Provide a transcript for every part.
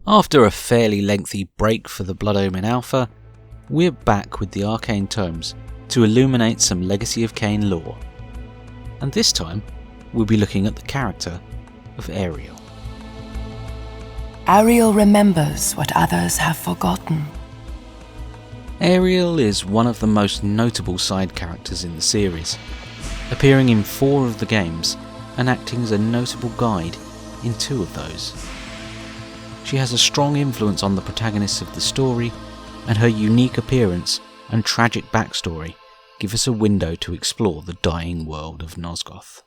After a fairly lengthy break for the Blood Omen Alpha, we're back with the Arcane Tomes to illuminate some Legacy of Kain lore. And this time, we'll be looking at the character of Ariel. Ariel remembers what others have forgotten. Ariel is one of the most notable side characters in the series, appearing in 4 of the games and acting as a notable guide in 2 of those. She has a strong influence on the protagonists of the story, and her unique appearance and tragic backstory give us a window to explore the dying world of Nosgoth.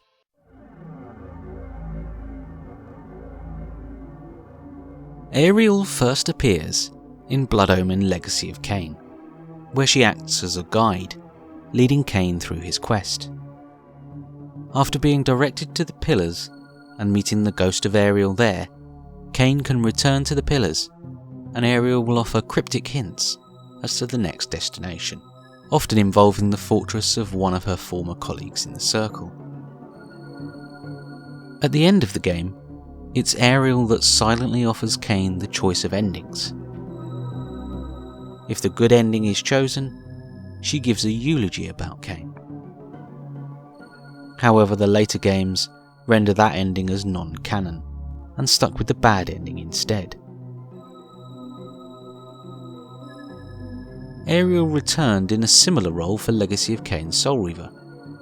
Ariel first appears in Blood Omen Legacy of Kain, where she acts as a guide, leading Kain through his quest. After being directed to the Pillars and meeting the ghost of Ariel there, Kain can return to the Pillars, and Ariel will offer cryptic hints as to the next destination, often involving the fortress of one of her former colleagues in the Circle. At the end of the game, it's Ariel that silently offers Kain the choice of endings. If the good ending is chosen, she gives a eulogy about Kain. However, the later games render that ending as non-canon, and stuck with the bad ending instead. Ariel returned in a similar role for Legacy of Kain Soul Reaver,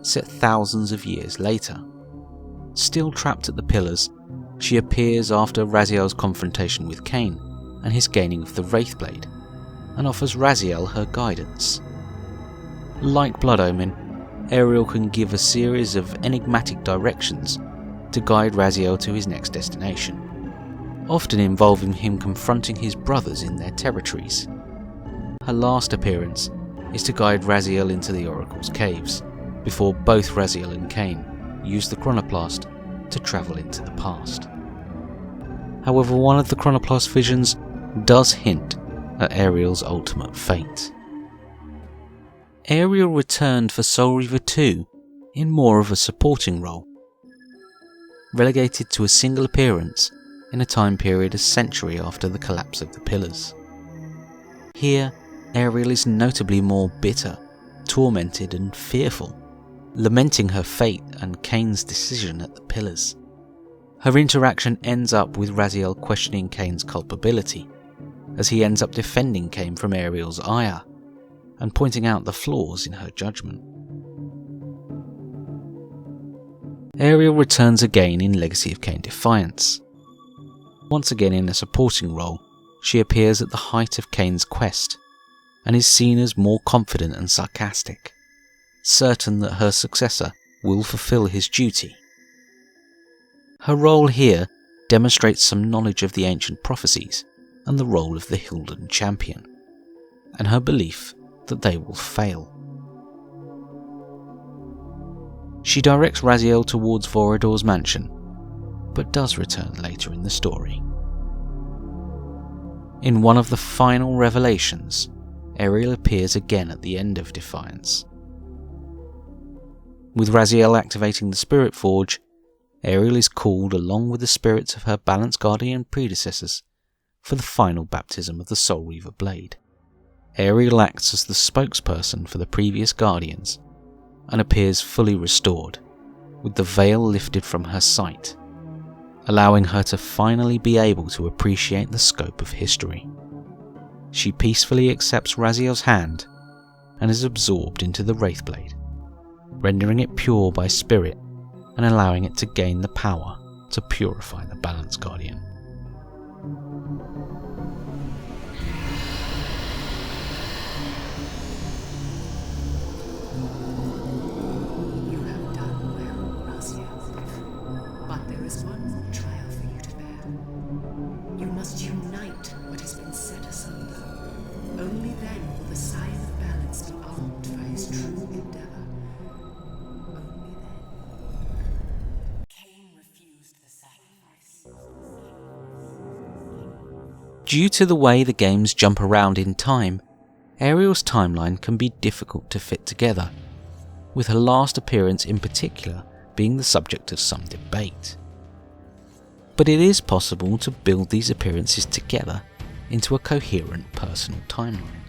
set thousands of years later. Still trapped at the Pillars, she appears after Raziel's confrontation with Kain and his gaining of the Wraithblade, and offers Raziel her guidance. Like Blood Omen, Ariel can give a series of enigmatic directions to guide Raziel to his next destination, often involving him confronting his brothers in their territories. Her last appearance is to guide Raziel into the Oracle's caves, before both Raziel and Kain use the Chronoplast to travel into the past. However, one of the Chronoplast visions does hint at Ariel's ultimate fate. Ariel returned for Soul Reaver 2 in more of a supporting role, relegated to a single appearance in a time period a century after the collapse of the Pillars. Here, Ariel is notably more bitter, tormented and fearful, lamenting her fate and Kain's decision at the Pillars. Her interaction ends up with Raziel questioning Kain's culpability, as he ends up defending Kain from Ariel's ire, and pointing out the flaws in her judgment. Ariel returns again in Legacy of Kain Defiance. Once again in a supporting role, she appears at the height of Kain's quest, and is seen as more confident and sarcastic, certain that her successor will fulfill his duty. Her role here demonstrates some knowledge of the ancient prophecies and the role of the Hilden champion, and her belief that they will fail. She directs Raziel towards Vorador's mansion, but does return later in the story. In one of the final revelations, Ariel appears again at the end of Defiance. With Raziel activating the Spirit Forge, Ariel is called along with the spirits of her Balance Guardian predecessors for the final baptism of the Soul Reaver blade. Ariel acts as the spokesperson for the previous Guardians and appears fully restored, with the veil lifted from her sight, allowing her to finally be able to appreciate the scope of history. She peacefully accepts Raziel's hand and is absorbed into the Wraithblade, rendering it pure by spirit and allowing it to gain the power to purify the Balance Guardian. You have done well, Raziel, but there is one more trial for you to bear. You must unite what has been set asunder. Only then will the Scion of Balance be armed for his true endeavor. Only then. Kain refused the sacrifice. Due to the way the games jump around in time, Ariel's timeline can be difficult to fit together, with her last appearance in particular being the subject of some debate. But it is possible to build these appearances together into a coherent personal timeline.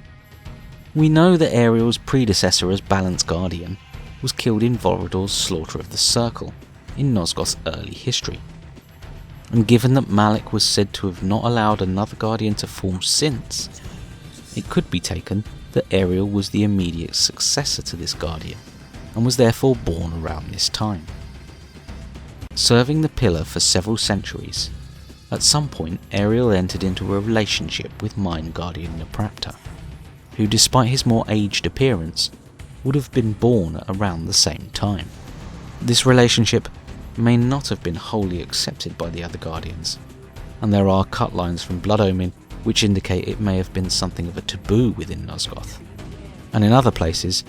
We know that Ariel's predecessor as Balance Guardian was killed in Vorador's slaughter of the Circle in Nosgoth's early history. And given that Malik was said to have not allowed another Guardian to form since, it could be taken that Ariel was the immediate successor to this Guardian, and was therefore born around this time. Serving the Pillar for several centuries, at some point Ariel entered into a relationship with Mind Guardian Naprapta, who despite his more aged appearance, would have been born at around the same time. This relationship may not have been wholly accepted by the other Guardians, and there are cut lines from Blood Omen which indicate it may have been something of a taboo within Nosgoth. And in other places,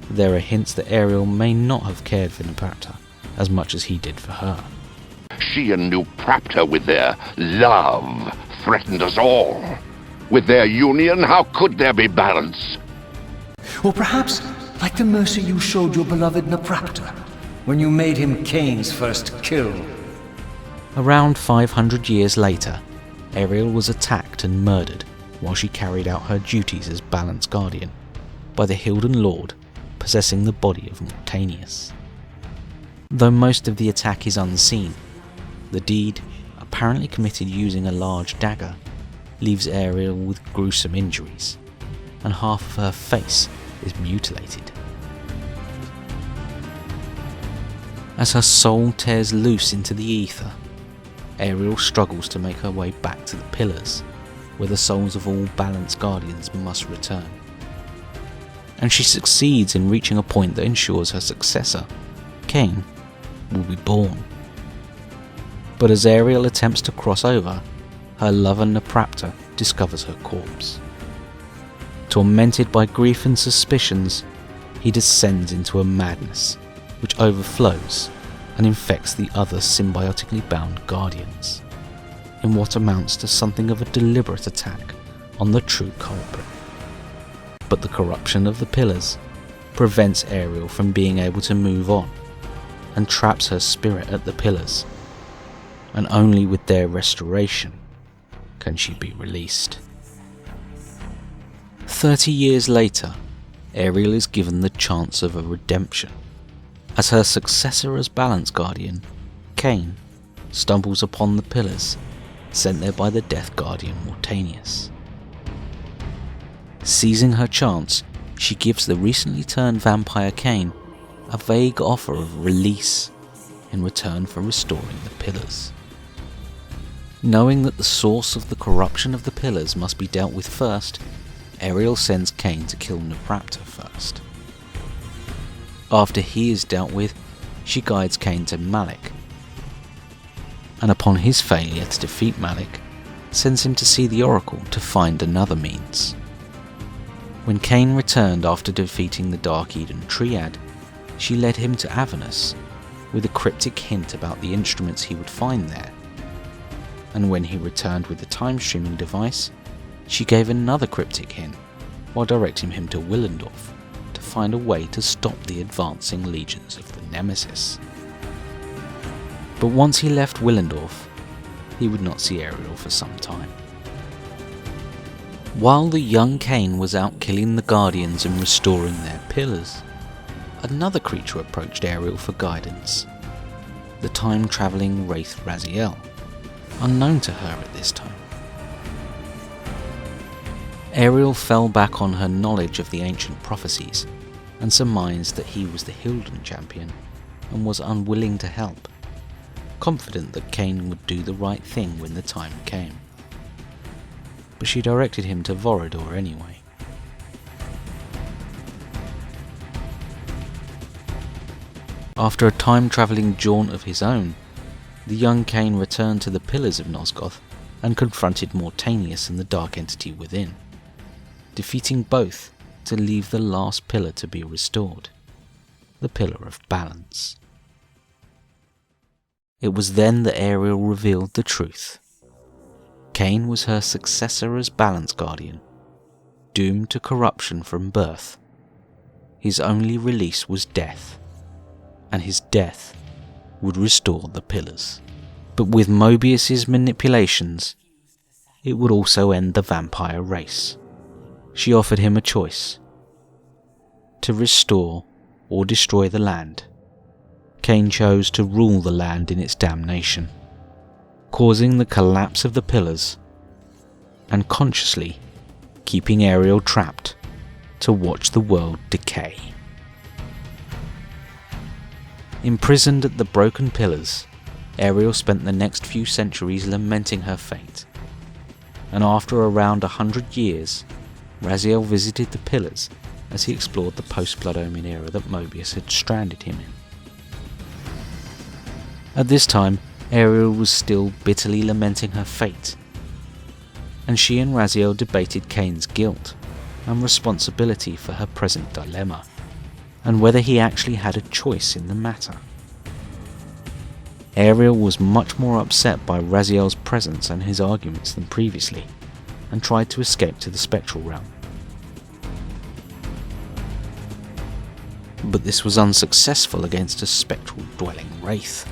there are hints that Ariel may not have cared for Naprapta as much as he did for her. She and Naprapta with their love threatened us all. With their union, how could there be balance? Or perhaps like the mercy you showed your beloved Naprapta when you made him Kain's first kill. Around 500 years later, Ariel was attacked and murdered while she carried out her duties as Balance Guardian by the Hilden Lord possessing the body of Mortanius. Though most of the attack is unseen, the deed, apparently committed using a large dagger, leaves Ariel with gruesome injuries, and half of her face is mutilated. As her soul tears loose into the ether, Ariel struggles to make her way back to the Pillars, where the souls of all Balance Guardians must return. And she succeeds in reaching a point that ensures her successor, Kain, will be born. But as Ariel attempts to cross over, her lover Naprapta discovers her corpse. Tormented by grief and suspicions, he descends into a madness which overflows and infects the other symbiotically bound Guardians, in what amounts to something of a deliberate attack on the true culprit. But the corruption of the Pillars prevents Ariel from being able to move on, and traps her spirit at the Pillars, and only with their restoration can she be released. 30 years later, Ariel is given the chance of a redemption. As her successor as Balance Guardian, Kain stumbles upon the Pillars, sent there by the Death Guardian Mortanius. Seizing her chance, she gives the recently turned vampire Kain a vague offer of release in return for restoring the Pillars. Knowing that the source of the corruption of the Pillars must be dealt with first, Ariel sends Kain to kill Naprapta first. After he is dealt with, she guides Kain to Malik, and upon his failure to defeat Malik, sends him to see the Oracle to find another means. When Kain returned after defeating the Dark Eden Triad, she led him to Avernus, with a cryptic hint about the instruments he would find there. And when he returned with the time-streaming device, she gave another cryptic hint, while directing him to Willendorf to find a way to stop the advancing legions of the Nemesis. But once he left Willendorf, he would not see Ariel for some time. While the young Kain was out killing the Guardians and restoring their Pillars, another creature approached Ariel for guidance, the time-travelling wraith Raziel, unknown to her at this time. Ariel fell back on her knowledge of the ancient prophecies and surmised that he was the Hilden champion and was unwilling to help, confident that Kain would do the right thing when the time came. But she directed him to Vorador anyway. After a time-travelling jaunt of his own, the young Kain returned to the Pillars of Nosgoth and confronted Mortanius and the dark entity within, defeating both to leave the last pillar to be restored, the Pillar of Balance. It was then that Ariel revealed the truth. Kain was her successor as Balance Guardian, doomed to corruption from birth. His only release was death, and his death would restore the Pillars. But with Mobius's manipulations, it would also end the vampire race. She offered him a choice: to restore or destroy the land. Kain chose to rule the land in its damnation, causing the collapse of the pillars, and consciously keeping Ariel trapped to watch the world decay. Imprisoned at the broken pillars, Ariel spent the next few centuries lamenting her fate, and after around 100 years, Raziel visited the pillars as he explored the post-Blood Omen era that Mobius had stranded him in. At this time, Ariel was still bitterly lamenting her fate, and she and Raziel debated Kain's guilt and responsibility for her present dilemma, and whether he actually had a choice in the matter. Ariel was much more upset by Raziel's presence and his arguments than previously, and tried to escape to the spectral realm. But this was unsuccessful against a spectral dwelling wraith.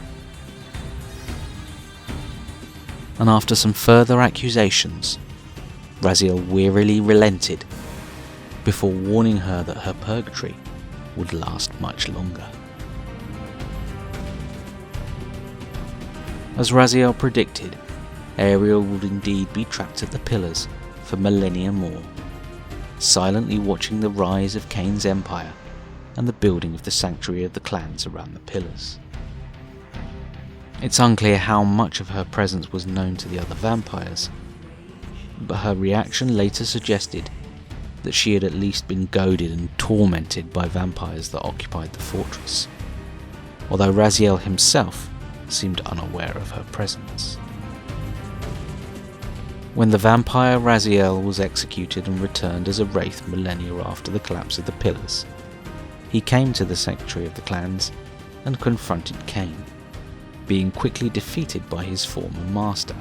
And after some further accusations, Raziel wearily relented, before warning her that her purgatory would last much longer. As Raziel predicted, Ariel would indeed be trapped at the pillars for millennia more, silently watching the rise of Kain's empire and the building of the sanctuary of the clans around the pillars. It's unclear how much of her presence was known to the other vampires, but her reaction later suggested that she had at least been goaded and tormented by vampires that occupied the fortress, although Raziel himself seemed unaware of her presence. When the vampire Raziel was executed and returned as a wraith millennia after the collapse of the pillars, he came to the sanctuary of the clans and confronted Kain, being quickly defeated by his former master.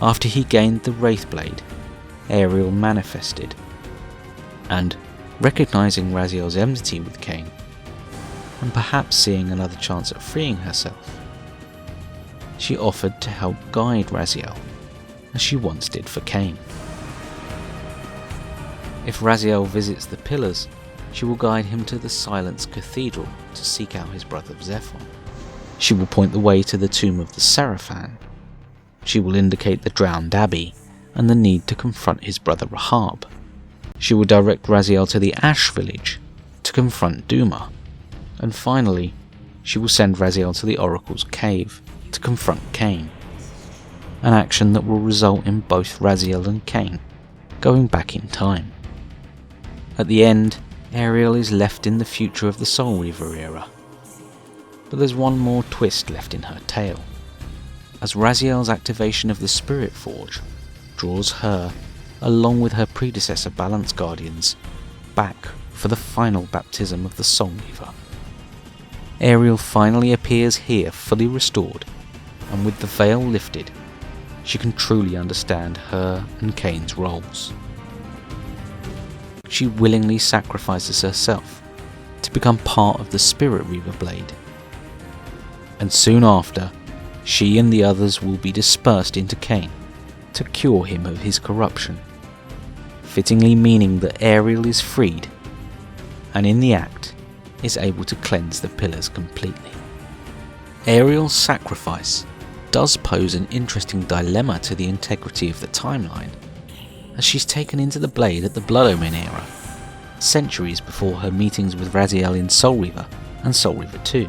After he gained the Wraithblade, Ariel manifested, and, recognizing Raziel's enmity with Kain, and perhaps seeing another chance at freeing herself, she offered to help guide Raziel, as she once did for Kain. If Raziel visits the pillars, she will guide him to the Silence Cathedral to seek out his brother Zephyr. She will point the way to the tomb of the Seraphan. She will indicate the drowned abbey and the need to confront his brother Rahab. She will direct Raziel to the Ash Village to confront Duma. And finally, she will send Raziel to the Oracle's Cave to confront Kain, an action that will result in both Raziel and Kain going back in time. At the end, Ariel is left in the future of the Soul Reaver era, but there's one more twist left in her tale, as Raziel's activation of the Spirit Forge draws her, along with her predecessor Balance Guardians, back for the final baptism of the Soul Reaver. Ariel finally appears here fully restored, and with the veil lifted, she can truly understand her and Kain's roles. She willingly sacrifices herself to become part of the Spirit Reaver Blade, and soon after, she and the others will be dispersed into Kain to cure him of his corruption, fittingly meaning that Ariel is freed, and in the act is able to cleanse the pillars completely. Ariel's sacrifice does pose an interesting dilemma to the integrity of the timeline, as she's taken into the Blade at the Blood Omen era, centuries before her meetings with Raziel in Soul Reaver and Soul Reaver 2,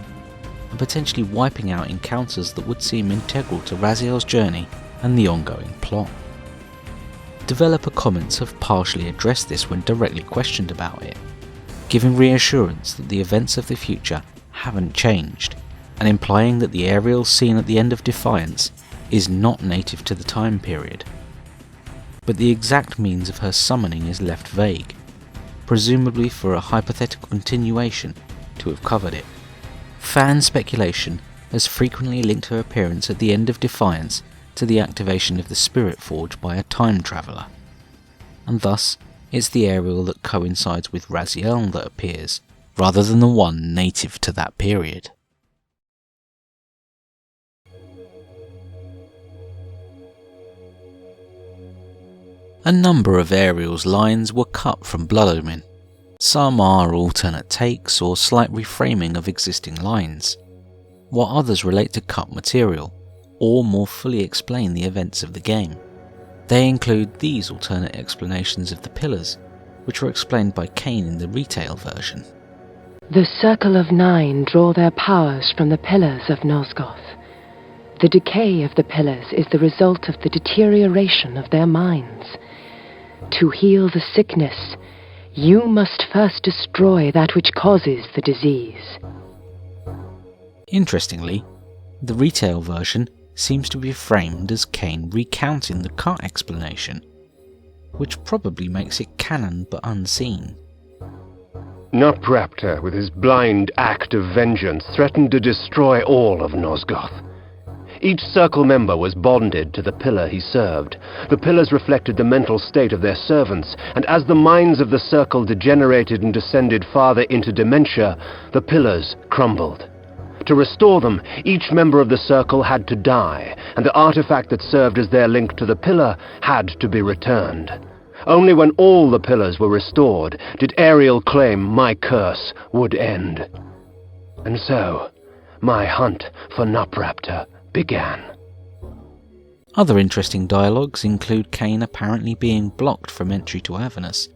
and potentially wiping out encounters that would seem integral to Raziel's journey and the ongoing plot. Developer comments have partially addressed this when directly questioned about it, giving reassurance that the events of the future haven't changed, and implying that the Ariel seen at the end of Defiance is not native to the time period. But the exact means of her summoning is left vague, presumably for a hypothetical continuation to have covered it. Fan speculation has frequently linked her appearance at the end of Defiance to the activation of the Spirit Forge by a time traveller, and thus it's the Ariel that coincides with Raziel that appears rather than the one native to that period. A number of Ariel's lines were cut from Blood Omen. Some are alternate takes or slight reframing of existing lines, while others relate to cut material, or more fully explain the events of the game. They include these alternate explanations of the pillars, which were explained by Kain in the retail version. The Circle of Nine draw their powers from the pillars of Nosgoth. The decay of the pillars is the result of the deterioration of their minds. To heal the sickness, you must first destroy that which causes the disease. Interestingly, the retail version seems to be framed as Kain recounting the cut explanation, which probably makes it canon but unseen. Narprapta, with his blind act of vengeance, threatened to destroy all of Nosgoth. Each circle member was bonded to the pillar he served. The pillars reflected the mental state of their servants, and as the minds of the circle degenerated and descended farther into dementia, the pillars crumbled. To restore them, each member of the circle had to die, and the artifact that served as their link to the pillar had to be returned. Only when all the pillars were restored did Ariel claim my curse would end. And so, my hunt for Narprapta began. Other interesting dialogues include Kain apparently being blocked from entry to Avernus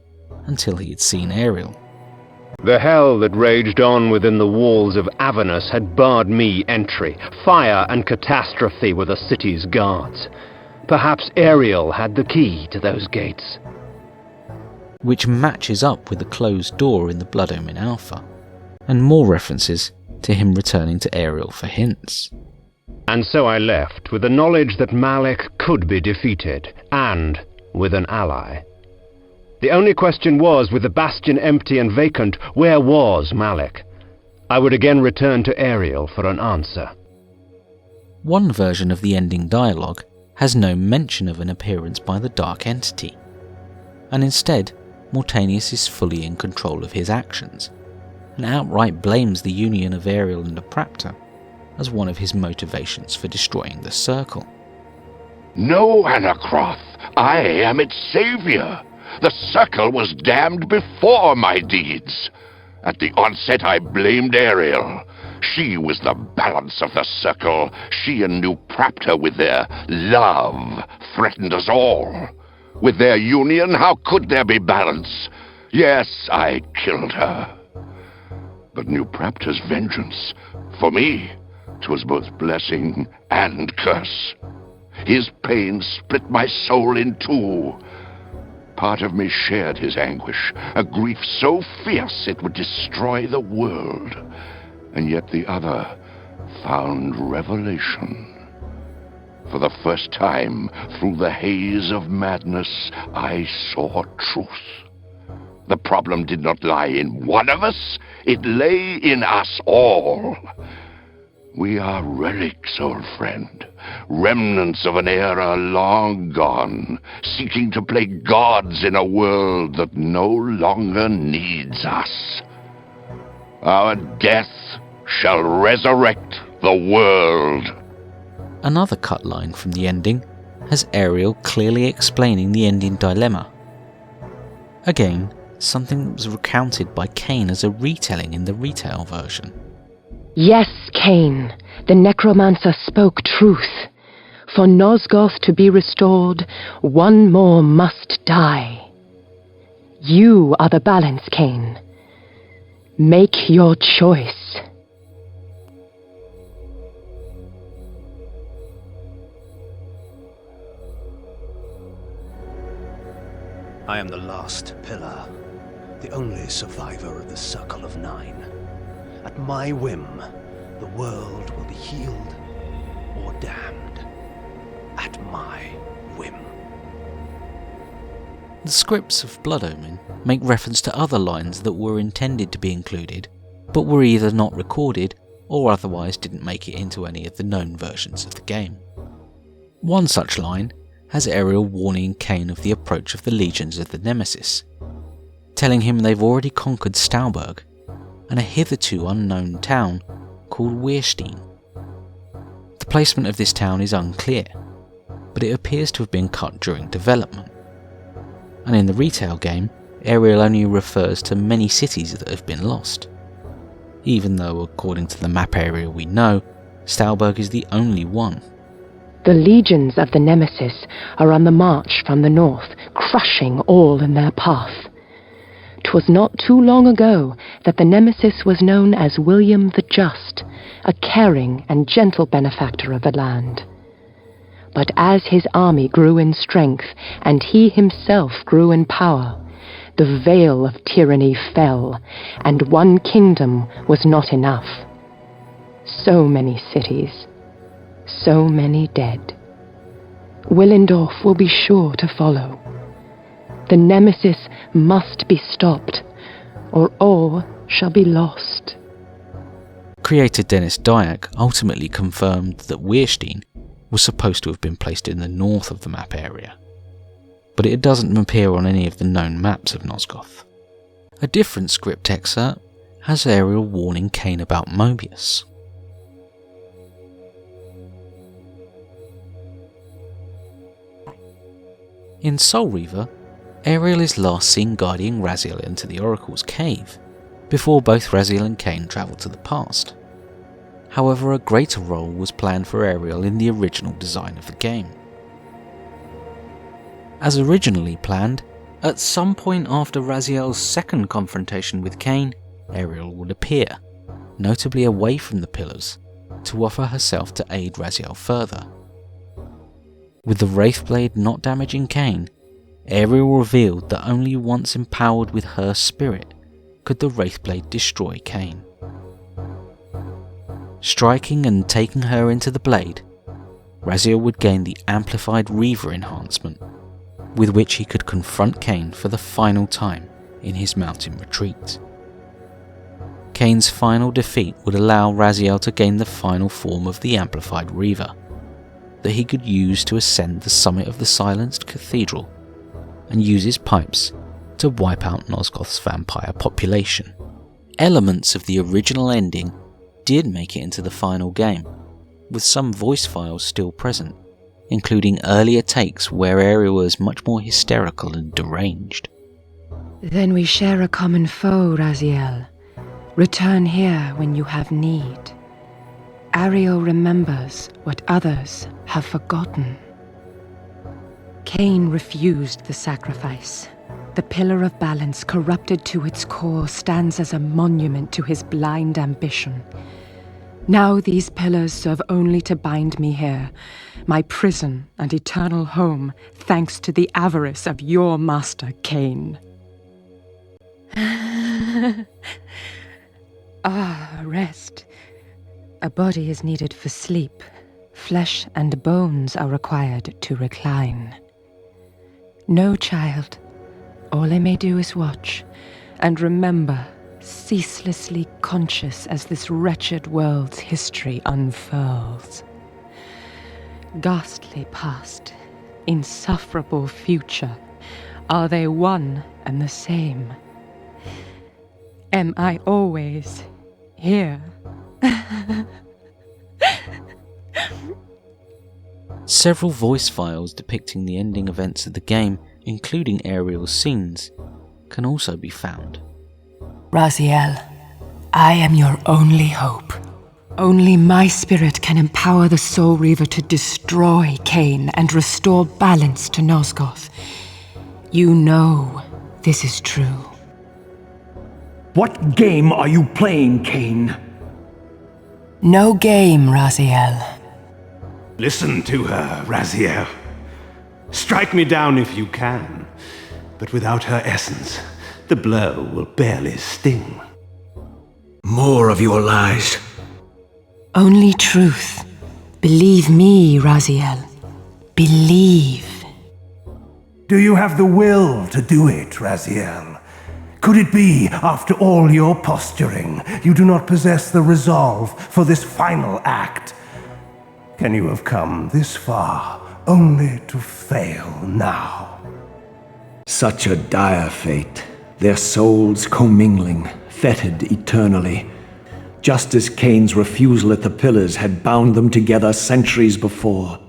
until he had seen Ariel. The hell that raged on within the walls of Avernus had barred me entry. Fire and catastrophe were the city's guards. Perhaps Ariel had the key to those gates. Which matches up with the closed door in the Blood Omen Alpha, and more references to him returning to Ariel for hints. And so I left with the knowledge that Malek could be defeated, and with an ally. The only question was, with the bastion empty and vacant, where was Malek? I would again return to Ariel for an answer. One version of the ending dialogue has no mention of an appearance by the Dark Entity, and instead Mortanius is fully in control of his actions, and outright blames the union of Ariel and Narprapta as one of his motivations for destroying the Circle. No, Anacroth, I am its savior. The Circle was damned before my deeds. At the onset I blamed Ariel. She was the balance of the Circle. She and Narprapta with their love threatened us all. With their union, how could there be balance? Yes, I killed her. But Narprapta's vengeance, for me, 'twas both blessing and curse. His pain split my soul in two. Part of me shared his anguish, a grief so fierce it would destroy the world. And yet the other found revelation. For the first time, through the haze of madness, I saw truth. The problem did not lie in one of us, it lay in us all. We are relics, old friend, remnants of an era long gone, seeking to play gods in a world that no longer needs us. Our death shall resurrect the world. Another cut line from the ending has Ariel clearly explaining the ending dilemma. Again, something that was recounted by Kain as a retelling in the retail version. Yes, Kain, the necromancer spoke truth. For Nosgoth to be restored, one more must die. You are the balance, Kain. Make your choice. I am the last pillar, the only survivor of the Circle of Nine. At my whim, the world will be healed or damned. At my whim. The scripts of Blood Omen make reference to other lines that were intended to be included, but were either not recorded or otherwise didn't make it into any of the known versions of the game. One such line has Ariel warning Kain of the approach of the legions of the Nemesis, telling him they've already conquered Stauberg, and a hitherto unknown town called Weirstein. The placement of this town is unclear, but it appears to have been cut during development. And in the retail game, Ariel only refers to many cities that have been lost, even though, according to the map area we know, Stauberg is the only one. The legions of the Nemesis are on the march from the north, crushing all in their path. 'Twas not too long ago that the Nemesis was known as William the Just, a caring and gentle benefactor of the land. But as his army grew in strength and he himself grew in power, the veil of tyranny fell, and one kingdom was not enough. So many cities, so many dead. Willendorf will be sure to follow. The Nemesis must be stopped, or all shall be lost. Creator Dennis Dyack ultimately confirmed that Weirstein was supposed to have been placed in the north of the map area, but it doesn't appear on any of the known maps of Nosgoth. A different script excerpt has Ariel warning Kain about Mobius. In Soul Reaver, Ariel is last seen guiding Raziel into the Oracle's cave, before both Raziel and Kain travel to the past. However, a greater role was planned for Ariel in the original design of the game. As originally planned, at some point after Raziel's second confrontation with Kain, Ariel would appear, notably away from the pillars, to offer herself to aid Raziel further. With the Wraithblade not damaging Kain, Ariel revealed that only once empowered with her spirit could the Wraithblade destroy Kain. Striking and taking her into the blade, Raziel would gain the amplified Reaver enhancement, with which he could confront Kain for the final time in his mountain retreat. Kain's final defeat would allow Raziel to gain the final form of the amplified Reaver, that he could use to ascend the summit of the silenced cathedral and use his pipes to wipe out Nosgoth's vampire population. Elements of the original ending did make it into the final game, with some voice files still present, including earlier takes where Ariel was much more hysterical and deranged. Then we share a common foe, Raziel. Return here when you have need. Ariel remembers what others have forgotten. Kain refused the sacrifice. The pillar of balance, corrupted to its core, stands as a monument to his blind ambition. Now these pillars serve only to bind me here, my prison and eternal home, thanks to the avarice of your master, Kain. Rest. A body is needed for sleep. Flesh and bones are required to recline. No, child. All I may do is watch, and remember, ceaselessly conscious as this wretched world's history unfurls. Ghastly past, insufferable future, are they one and the same? Am I always here? Several voice files depicting the ending events of the game, including Ariel's scenes, can also be found. Raziel, I am your only hope. Only my spirit can empower the Soul Reaver to destroy Kain and restore balance to Nosgoth. You know this is true. What game are you playing, Kain? No game, Raziel. Listen to her, Raziel. Strike me down if you can, but without her essence, the blow will barely sting. More of your lies. Only truth. Believe me, Raziel. Believe. Do you have the will to do it, Raziel? Could it be, after all your posturing, you do not possess the resolve for this final act? Can you have come this far, only to fail now? Such a dire fate, their souls commingling, fettered eternally, just as Kain's refusal at the Pillars had bound them together centuries before.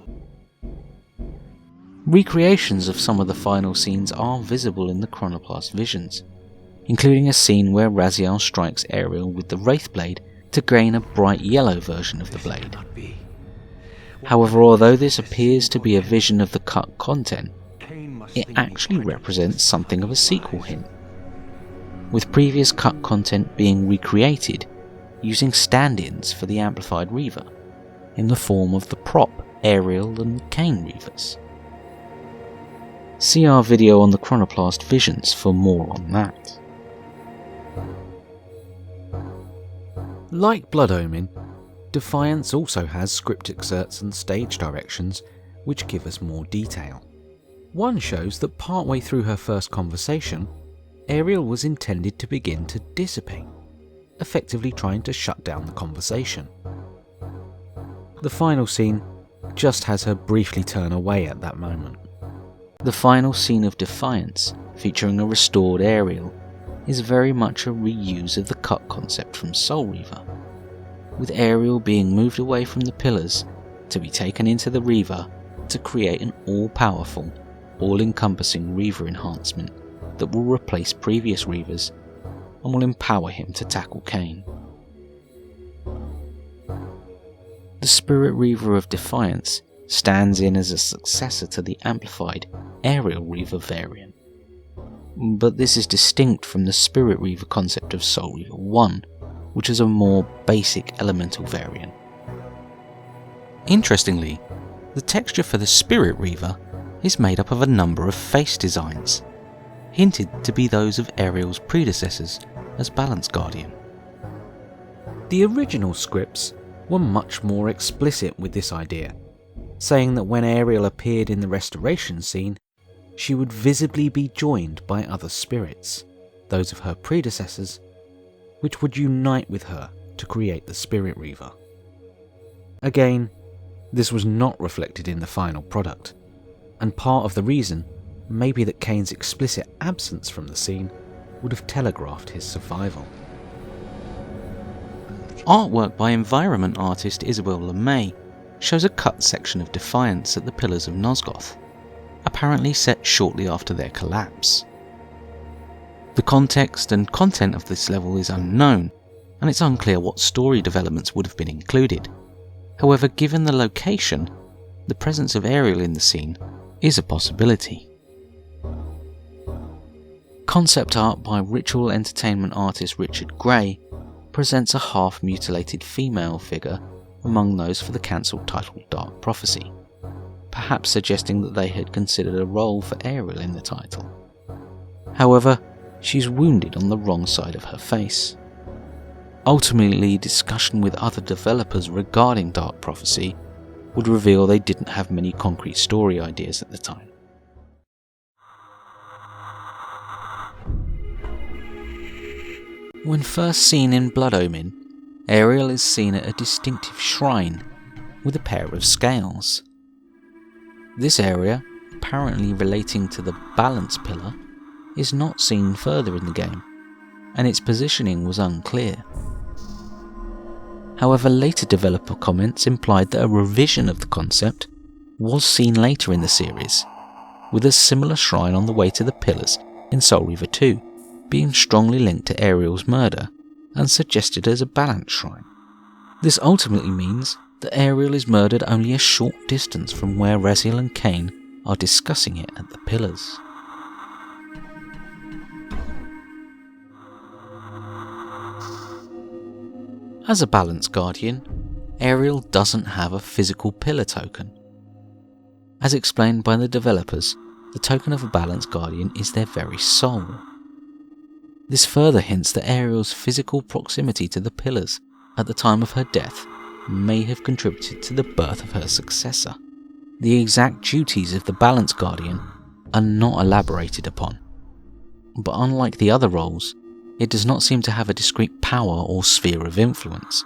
Recreations of some of the final scenes are visible in the Chronoplast visions, including a scene where Raziel strikes Ariel with the Wraith Blade to gain a bright yellow version of the blade. However, although this appears to be a vision of the cut content, it actually represents something of a sequel hint, with previous cut content being recreated using stand-ins for the amplified Reaver, in the form of the prop Ariel and Kain Reavers. See our video on the Chronoplast visions for more on that. Like Blood Omen, Defiance also has script excerpts and stage directions which give us more detail. One shows that partway through her first conversation, Ariel was intended to begin to dissipate, effectively trying to shut down the conversation. The final scene just has her briefly turn away at that moment. The final scene of Defiance, featuring a restored Ariel, is very much a reuse of the cut concept from Soul Reaver, with Ariel being moved away from the Pillars to be taken into the Reaver to create an all-powerful, all-encompassing Reaver enhancement that will replace previous Reavers and will empower him to tackle Kain. The Spirit Reaver of Defiance stands in as a successor to the amplified Ariel Reaver variant, but this is distinct from the Spirit Reaver concept of Soul Reaver 1, which is a more basic elemental variant. Interestingly, the texture for the Spirit Reaver is made up of a number of face designs, hinted to be those of Ariel's predecessors as Balance Guardian. The original scripts were much more explicit with this idea, saying that when Ariel appeared in the restoration scene, she would visibly be joined by other spirits, those of her predecessors, which would unite with her to create the Spirit Reaver. Again, this was not reflected in the final product, and part of the reason may be that Kain's explicit absence from the scene would have telegraphed his survival. Artwork by environment artist Isabel LeMay shows a cut section of Defiance at the Pillars of Nosgoth, apparently set shortly after their collapse. The context and content of this level is unknown, and it's unclear what story developments would have been included. However, given the location, the presence of Ariel in the scene is a possibility. Concept art by ritual entertainment artist Richard Gray presents a half-mutilated female figure among those for the cancelled title Dark Prophecy, perhaps suggesting that they had considered a role for Ariel in the title. However, she's wounded on the wrong side of her face. Ultimately, discussion with other developers regarding Dark Prophecy would reveal they didn't have many concrete story ideas at the time. When first seen in Blood Omen, Ariel is seen at a distinctive shrine with a pair of scales. This area, apparently relating to the balance pillar, is not seen further in the game, and its positioning was unclear. However, later developer comments implied that a revision of the concept was seen later in the series, with a similar shrine on the way to the Pillars in Soul Reaver 2, being strongly linked to Ariel's murder and suggested as a balance shrine. This ultimately means that Ariel is murdered only a short distance from where Raziel and Kain are discussing it at the Pillars. As a Balance Guardian, Ariel doesn't have a physical pillar token. As explained by the developers, the token of a Balance Guardian is their very soul. This further hints that Ariel's physical proximity to the Pillars at the time of her death may have contributed to the birth of her successor. The exact duties of the Balance Guardian are not elaborated upon, but unlike the other roles, it does not seem to have a discrete power or sphere of influence,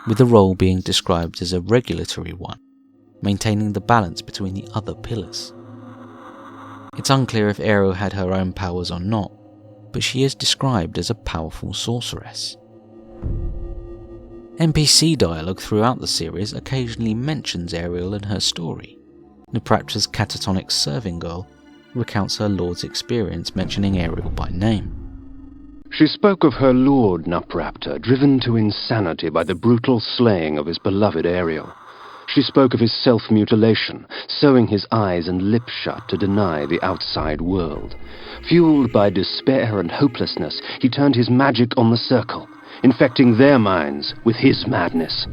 with the role being described as a regulatory one, maintaining the balance between the other pillars. It's unclear if Ariel had her own powers or not, but she is described as a powerful sorceress. NPC dialogue throughout the series occasionally mentions Ariel and her story. Naprapta's catatonic serving girl recounts her lord's experience mentioning Ariel by name. She spoke of her lord, Naprapta, driven to insanity by the brutal slaying of his beloved Ariel. She spoke of his self-mutilation, sewing his eyes and lips shut to deny the outside world. Fueled by despair and hopelessness, he turned his magic on the circle, infecting their minds with his madness.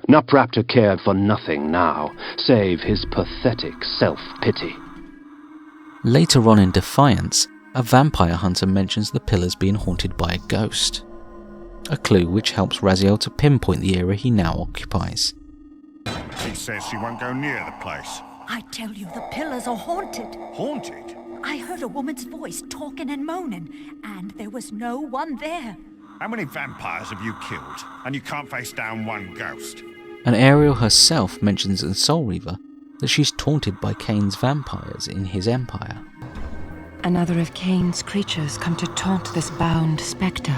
Naprapta cared for nothing now, save his pathetic self-pity. Later on in Defiance, a vampire hunter mentions the pillars being haunted by a ghost, a clue which helps Raziel to pinpoint the area he now occupies. She says she won't go near the place. I tell you, the pillars are haunted. Haunted? I heard a woman's voice talking and moaning, and there was no one there. How many vampires have you killed? And you can't face down one ghost? And Ariel herself mentions in Soul Reaver that she's taunted by Kain's vampires in his empire. Another of Kain's creatures come to taunt this bound spectre.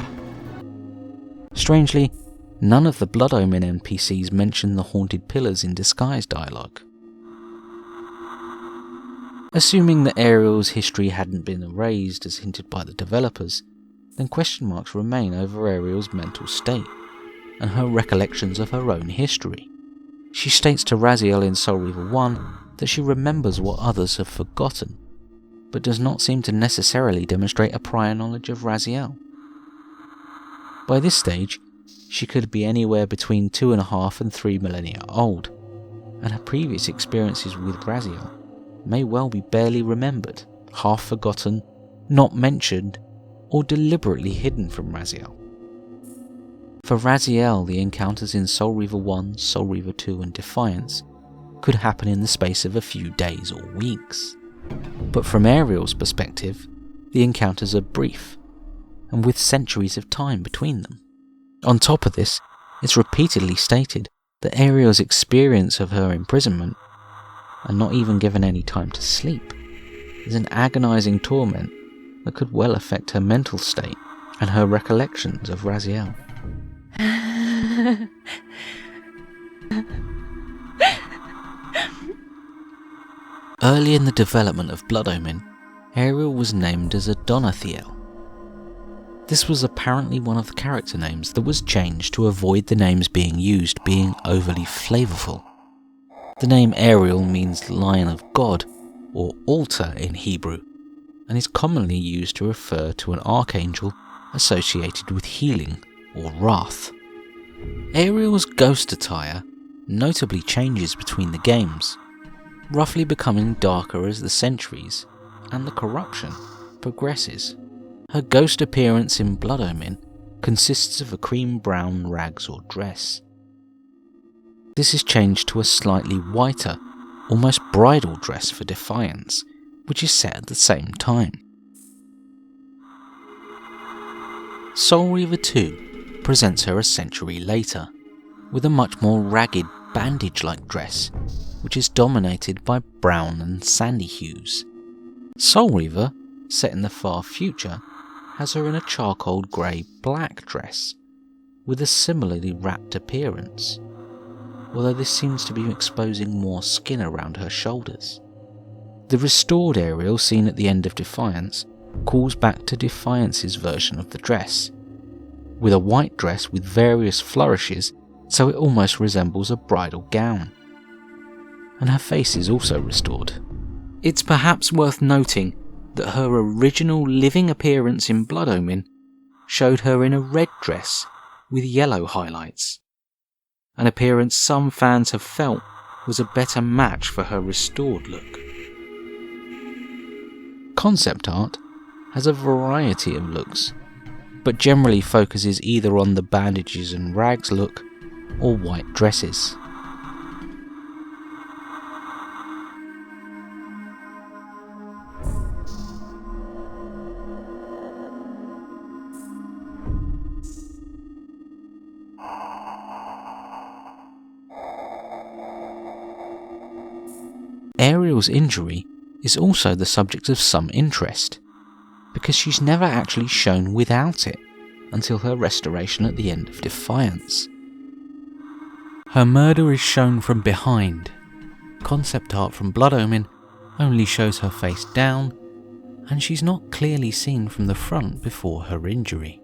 Strangely, none of the Blood Omen NPCs mention the haunted pillars in disguise dialogue. Assuming that Ariel's history hadn't been erased as hinted by the developers, then question marks remain over Ariel's mental state and her recollections of her own history. She states to Raziel in Soul Reaver 1 that she remembers what others have forgotten, but does not seem to necessarily demonstrate a prior knowledge of Raziel. By this stage, she could be anywhere between 2.5 and 3 millennia old, and her previous experiences with Raziel may well be barely remembered, half forgotten, not mentioned, or deliberately hidden from Raziel. For Raziel, the encounters in Soul Reaver 1, Soul Reaver 2 and Defiance could happen in the space of a few days or weeks. But from Ariel's perspective, the encounters are brief, and with centuries of time between them. On top of this, it's repeatedly stated that Ariel's experience of her imprisonment, and not even given any time to sleep, is an agonizing torment that could well affect her mental state and her recollections of Raziel. Early in the development of Blood Omen, Ariel was named as Adonathiel. This was apparently one of the character names that was changed to avoid the names being used being overly flavorful. The name Ariel means Lion of God, or altar in Hebrew, and is commonly used to refer to an archangel associated with healing or wrath. Ariel's ghost attire notably changes between the games, roughly becoming darker as the centuries and the corruption progresses. Her ghost appearance in Blood Omen consists of a cream brown rags or dress. This is changed to a slightly whiter, almost bridal dress for Defiance, which is set at the same time. Soul Reaver 2 presents her a century later, with a much more ragged bandage-like dress, which is dominated by brown and sandy hues. Soul Reaver, set in the far future, has her in a charcoal grey black dress, with a similarly wrapped appearance, although this seems to be exposing more skin around her shoulders. The restored Ariel seen at the end of Defiance calls back to Defiance's version of the dress, with a white dress with various flourishes so it almost resembles a bridal gown. And her face is also restored. It's perhaps worth noting that her original living appearance in Blood Omen showed her in a red dress with yellow highlights, an appearance some fans have felt was a better match for her restored look. Concept art has a variety of looks, but generally focuses either on the bandages and rags look or white dresses. Ariel's injury is also the subject of some interest, because she's never actually shown without it until her restoration at the end of Defiance. Her murder is shown from behind. Concept art from Blood Omen only shows her face down, and she's not clearly seen from the front before her injury.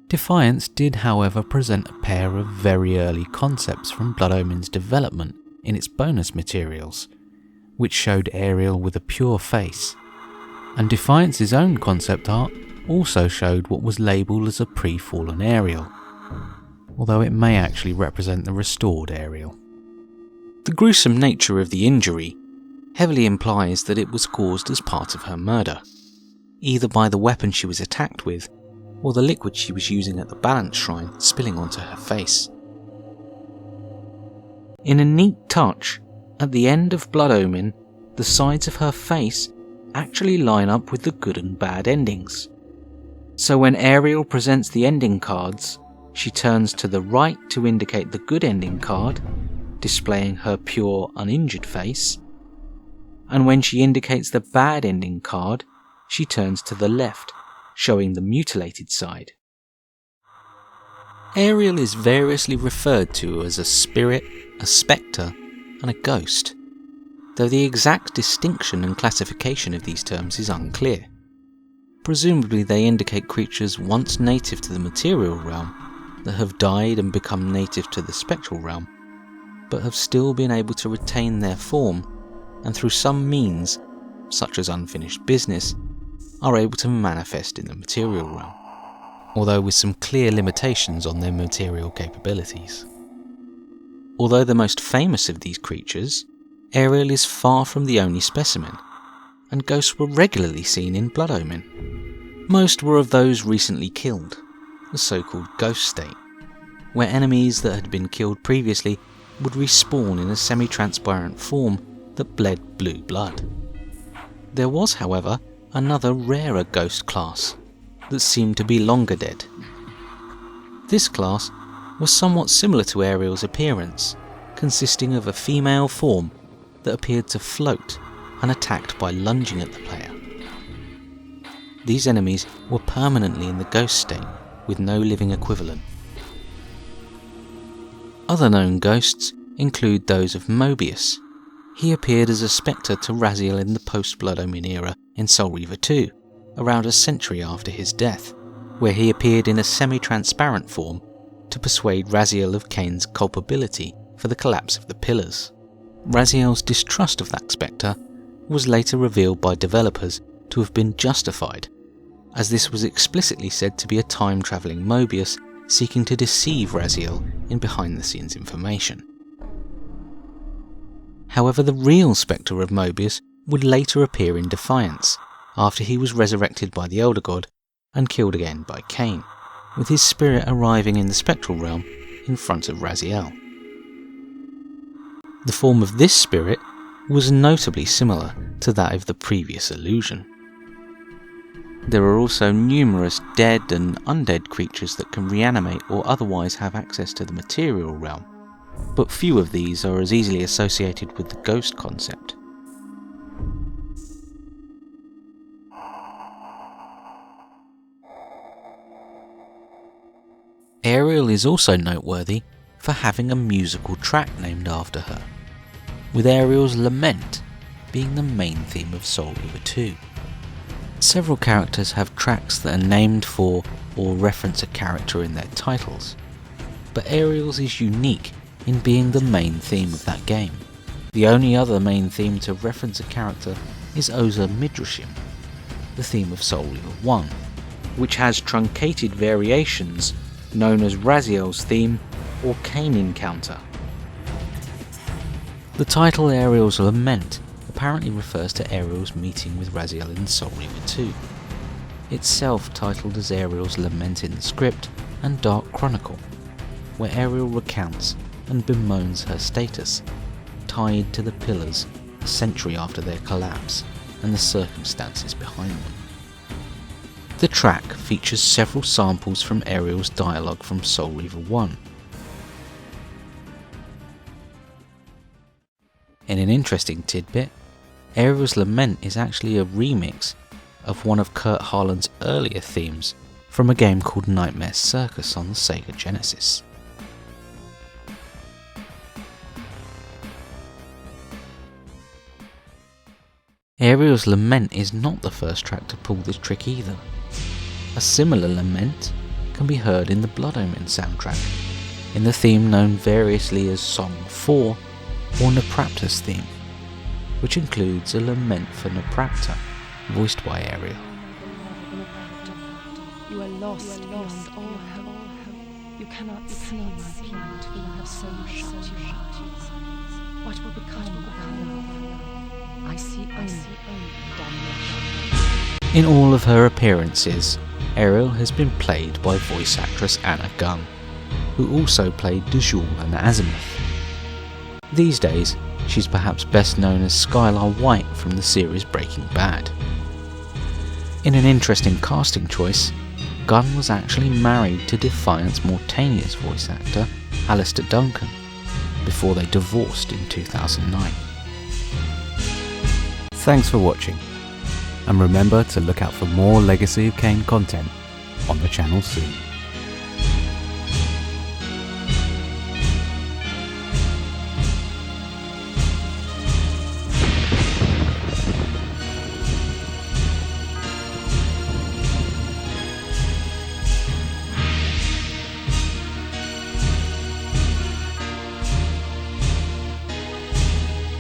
Defiance did, however, present a pair of very early concepts from Blood Omen's development in its bonus materials, which showed Ariel with a pure face, and Defiance's own concept art also showed what was labelled as a pre-fallen Ariel, although it may actually represent the restored Ariel. The gruesome nature of the injury heavily implies that it was caused as part of her murder, either by the weapon she was attacked with or the liquid she was using at the balance shrine spilling onto her face. In a neat touch, at the end of Blood Omen, the sides of her face actually line up with the good and bad endings. So when Ariel presents the ending cards, she turns to the right to indicate the good ending card, displaying her pure, uninjured face, and when she indicates the bad ending card, she turns to the left, showing the mutilated side. Ariel is variously referred to as a spirit, a spectre, and a ghost, though the exact distinction and classification of these terms is unclear. Presumably they indicate creatures once native to the material realm that have died and become native to the spectral realm, but have still been able to retain their form, and through some means, such as unfinished business, are able to manifest in the material realm, although with some clear limitations on their material capabilities. Although the most famous of these creatures, Ariel is far from the only specimen, and ghosts were regularly seen in Blood Omen. Most were of those recently killed, the so-called ghost state, where enemies that had been killed previously would respawn in a semi-transparent form that bled blue blood. There was, however, another rarer ghost class that seemed to be longer dead. This class was somewhat similar to Ariel's appearance, consisting of a female form that appeared to float and attacked by lunging at the player. These enemies were permanently in the ghost state, with no living equivalent. Other known ghosts include those of Mobius. He appeared as a spectre to Raziel in the post-Blood Omen era in Soul Reaver 2, around a century after his death, where he appeared in a semi-transparent form to persuade Raziel of Kain's culpability for the collapse of the pillars. Raziel's distrust of that spectre was later revealed by developers to have been justified, as this was explicitly said to be a time-travelling Mobius seeking to deceive Raziel in behind-the-scenes information. However, the real spectre of Mobius would later appear in Defiance, after he was resurrected by the Elder God and killed again by Kain, with his spirit arriving in the spectral realm in front of Raziel. The form of this spirit was notably similar to that of the previous illusion. There are also numerous dead and undead creatures that can reanimate or otherwise have access to the material realm, but few of these are as easily associated with the ghost concept. Ariel is also noteworthy for having a musical track named after her, with Ariel's Lament being the main theme of Soul Reaver 2. Several characters have tracks that are named for or reference a character in their titles, but Ariel's is unique in being the main theme of that game. The only other main theme to reference a character is Oza Midrashim, the theme of Soul Reaver 1, which has truncated variations known as Raziel's theme or Kain Encounter. The title Ariel's Lament apparently refers to Ariel's meeting with Raziel in Soul Reaver 2, itself titled as Ariel's Lament in the script and Dark Chronicle, where Ariel recounts and bemoans her status, tied to the pillars a century after their collapse and the circumstances behind them. The track features several samples from Ariel's dialogue from Soul Reaver 1. In an interesting tidbit, Ariel's Lament is actually a remix of one of Kurt Harland's earlier themes from a game called Nightmare Circus on the Sega Genesis. Ariel's Lament is not the first track to pull this trick either. A similar lament can be heard in the Blood Omen soundtrack, in the theme known variously as Song 4 or Naprapta's theme, which includes a lament for Naprapta, voiced by Ariel. You are lost beyond all hope. You cannot see my plight, for you have so shut your eyes. What will become of our love? I see only damnation. In all of her appearances, Ariel has been played by voice actress Anna Gunn, who also played Dejul and Azimuth. These days, she's perhaps best known as Skylar White from the series Breaking Bad. In an interesting casting choice, Gunn was actually married to Defiance Mortania's voice actor, Alistair Duncan, before they divorced in 2009. Thanks for watching, and remember to look out for more Legacy of Kain content on the channel soon.